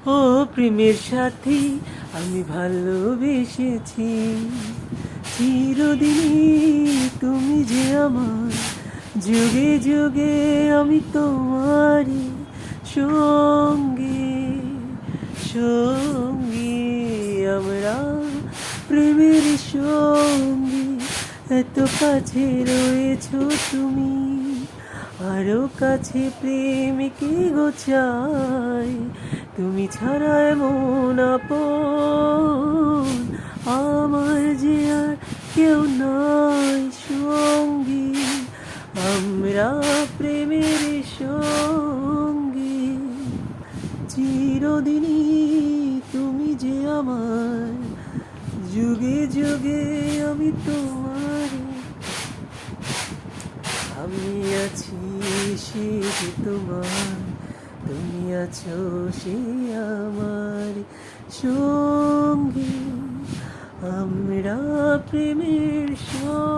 ও প্রেমের সাথী, আমি ভালোবেসেছি চিরদিনই, তুমি যে আমার, যুগে যুগে আমি তোমারই সঙ্গে সঙ্গী। আমরা প্রেমের সঙ্গী, এত কাছে রয়েছো তুমি, আরো কাছে প্রেমিকে গোছাই, তুমি ছাড়া এমন আপন আমার যে আর কেউ নাই সঙ্গী। আমরা প্রেমের সঙ্গী, চিরদিনই তুমি যে আমার, যুগে যুগে আমি তোমার। আমি আছি সে যে তোমার, তুমি আছো সে আমার সঙ্গী। আমরা প্রেমের সঙ্গী।